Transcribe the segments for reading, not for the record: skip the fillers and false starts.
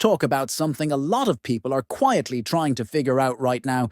talk about something a lot of people are quietly trying to figure out right now.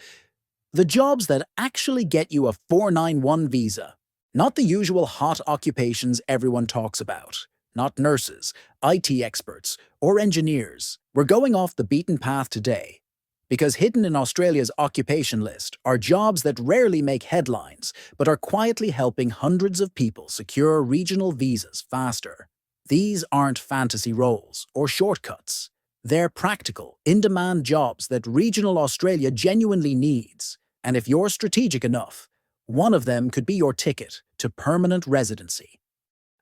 The jobs that actually get you a 491 visa. Not the usual hot occupations everyone talks about. Not nurses, IT experts, or engineers. We're going off the beaten path today. Because hidden in Australia's occupation list are jobs that rarely make headlines, but are quietly helping hundreds of people secure regional visas faster. These aren't fantasy roles or shortcuts. They're practical, in-demand jobs that regional Australia genuinely needs. And if you're strategic enough, one of them could be your ticket to permanent residency.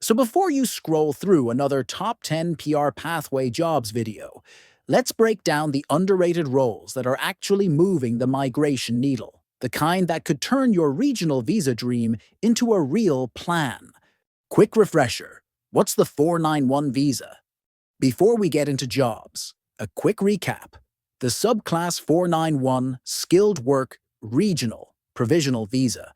So before you scroll through another top 10 PR pathway jobs video, let's break down the underrated roles that are actually moving the migration needle, the kind that could turn your regional visa dream into a real plan. Quick refresher, what's the 491 visa? Before we get into jobs, a quick recap. The subclass 491 Skilled Work Regional Provisional Visa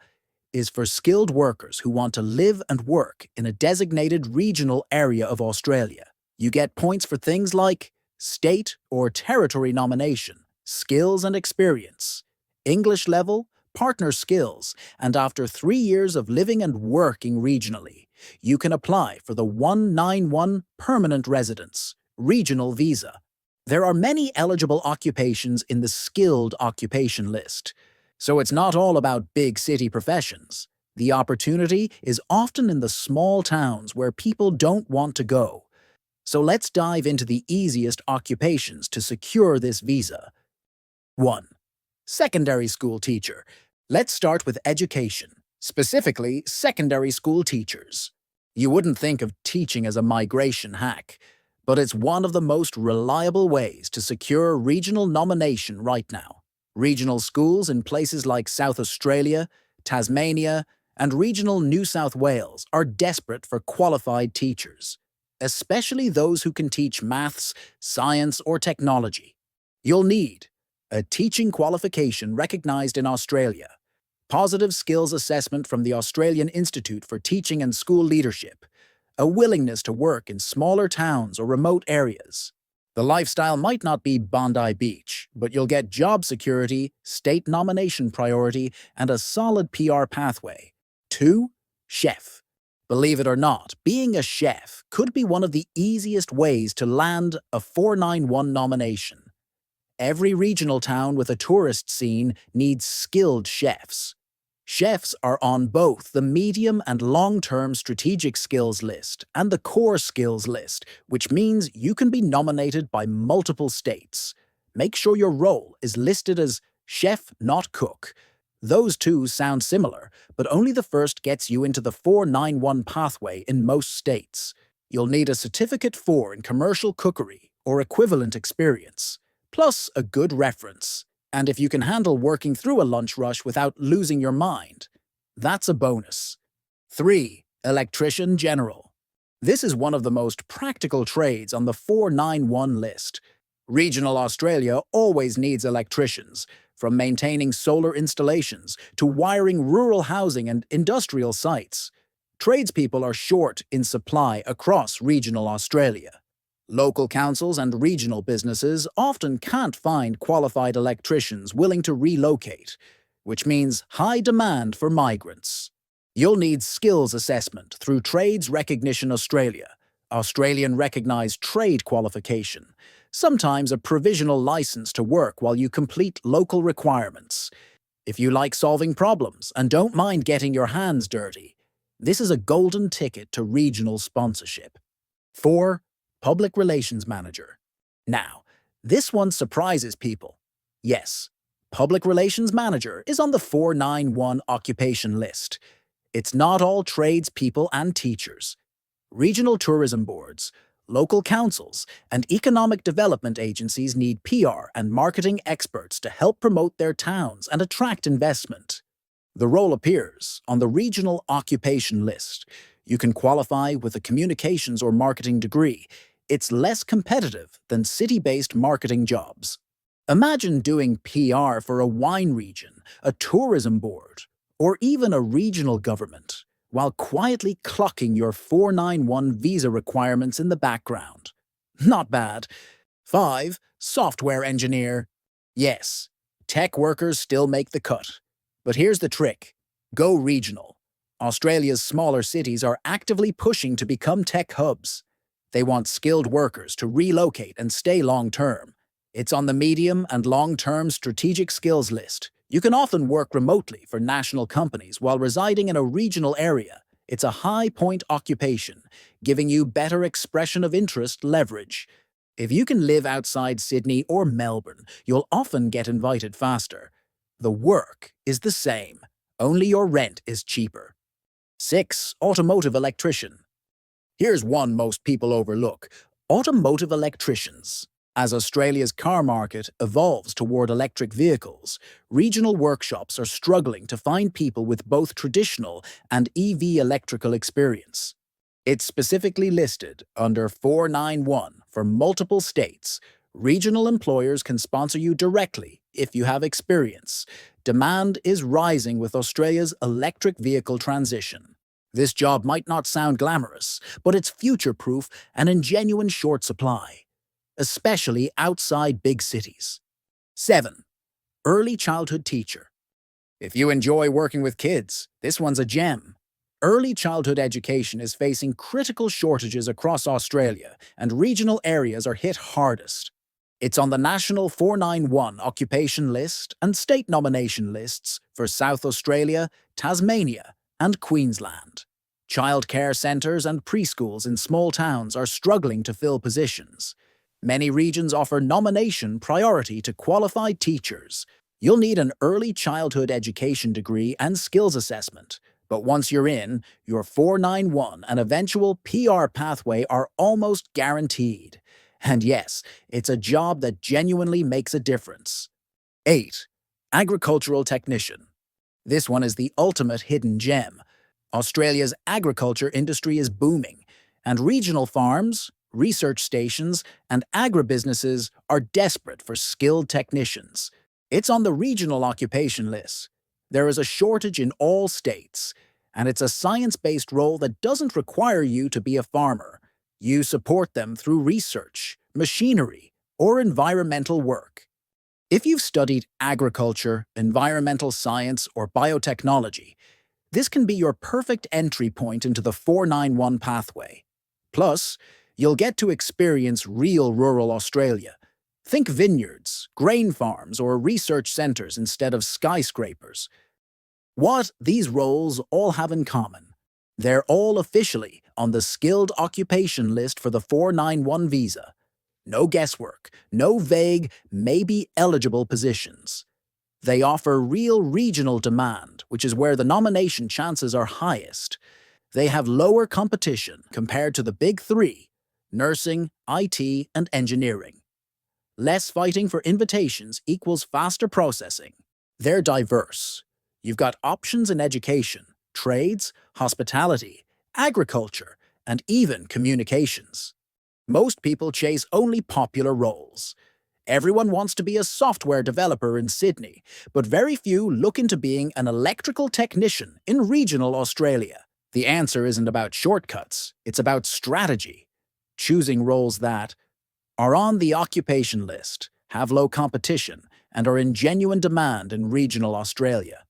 is for skilled workers who want to live and work in a designated regional area of Australia. You get points for things like state or territory nomination, skills and experience, English level, partner skills, and after 3 years of living and working regionally, you can apply for the 191 Permanent Residence Regional Visa. There are many eligible occupations in the skilled occupation list, so it's not all about big city professions. The opportunity is often in the small towns where people don't want to go. So let's dive into the easiest occupations to secure this visa. 1. Secondary school teacher. Let's start with education, specifically secondary school teachers. You wouldn't think of teaching as a migration hack, but it's one of the most reliable ways to secure regional nomination right now. Regional schools in places like South Australia, Tasmania, and regional New South Wales are desperate for qualified teachers, especially those who can teach maths, science, or technology. You'll need a teaching qualification recognized in Australia, positive skills assessment from the Australian Institute for Teaching and School Leadership, a willingness to work in smaller towns or remote areas. The lifestyle might not be Bondi Beach, but you'll get job security, state nomination priority, and a solid PR pathway. 2. Chef. Believe it or not, being a chef could be one of the easiest ways to land a 491 nomination. Every regional town with a tourist scene needs skilled chefs. Chefs are on both the medium and long-term strategic skills list and the core skills list, which means you can be nominated by multiple states. Make sure your role is listed as chef, not cook. Those two sound similar, but only the first gets you into the 491 pathway in most states. You'll need a Certificate 4 in commercial cookery or equivalent experience, plus a good reference. And if you can handle working through a lunch rush without losing your mind, that's a bonus. 3. Electrician General. This is one of the most practical trades on the 491 list. Regional Australia always needs electricians, from maintaining solar installations to wiring rural housing and industrial sites. Tradespeople are short in supply across regional Australia. Local councils and regional businesses often can't find qualified electricians willing to relocate, which means high demand for migrants. You'll need skills assessment through Trades Recognition Australia, Australian Recognised Trade Qualification, sometimes a provisional license to work while you complete local requirements. If you like solving problems and don't mind getting your hands dirty, this is a golden ticket to regional sponsorship. 4. Public Relations Manager. Now, this one surprises people. Yes, Public Relations Manager is on the 491 occupation list. It's not all tradespeople and teachers. Regional tourism boards, local councils, and economic development agencies need PR and marketing experts to help promote their towns and attract investment. The role appears on the regional occupation list. You can qualify with a communications or marketing degree. It's less competitive than city-based marketing jobs. Imagine doing PR for a wine region, a tourism board, or even a regional government, while quietly clocking your 491 visa requirements in the background. Not bad. 5. Software engineer. Yes, tech workers still make the cut. But here's the trick. Go regional. Australia's smaller cities are actively pushing to become tech hubs. They want skilled workers to relocate and stay long-term. It's on the medium and long-term strategic skills list. You can often work remotely for national companies while residing in a regional area. It's a high-point occupation, giving you better expression of interest leverage. If you can live outside Sydney or Melbourne, you'll often get invited faster. The work is the same, only your rent is cheaper. 6. Automotive Electrician. Here's one most people overlook: automotive electricians. As Australia's car market evolves toward electric vehicles, regional workshops are struggling to find people with both traditional and EV electrical experience. It's specifically listed under 491 for multiple states. Regional employers can sponsor you directly if you have experience. Demand is rising with Australia's electric vehicle transition. This job might not sound glamorous, but it's future-proof and in genuine short supply, especially outside big cities. 7. Early childhood teacher. If you enjoy working with kids, this one's a gem. Early childhood education is facing critical shortages across Australia, and regional areas are hit hardest. It's on the National 491 occupation list and state nomination lists for South Australia, Tasmania, and Queensland. Childcare centres and preschools in small towns are struggling to fill positions. Many regions offer nomination priority to qualified teachers. You'll need an early childhood education degree and skills assessment. But once you're in, your 491 and eventual PR pathway are almost guaranteed. And yes, it's a job that genuinely makes a difference. 8. Agricultural technician. This one is the ultimate hidden gem. Australia's agriculture industry is booming, and regional farms, research stations, and agribusinesses are desperate for skilled technicians. It's on the regional occupation list. There is a shortage in all states, and it's a science-based role that doesn't require you to be a farmer. You support them through research, machinery, or environmental work. If you've studied agriculture, environmental science, or biotechnology, this can be your perfect entry point into the 491 pathway. Plus, you'll get to experience real rural Australia. Think vineyards, grain farms, or research centres instead of skyscrapers. What these roles all have in common: they're all officially on the skilled occupation list for the 491 visa. No guesswork, no vague, maybe eligible positions. They offer real regional demand, which is where the nomination chances are highest. They have lower competition compared to the big three: nursing, IT, and engineering. Less fighting for invitations equals faster processing. They're diverse. You've got options in education, trades, hospitality, agriculture, and even communications. Most people chase only popular roles. Everyone wants to be a software developer in Sydney, but very few look into being an electrical technician in regional Australia. The answer isn't about shortcuts, it's about strategy. Choosing roles that are on the occupation list, have low competition, and are in genuine demand in regional Australia.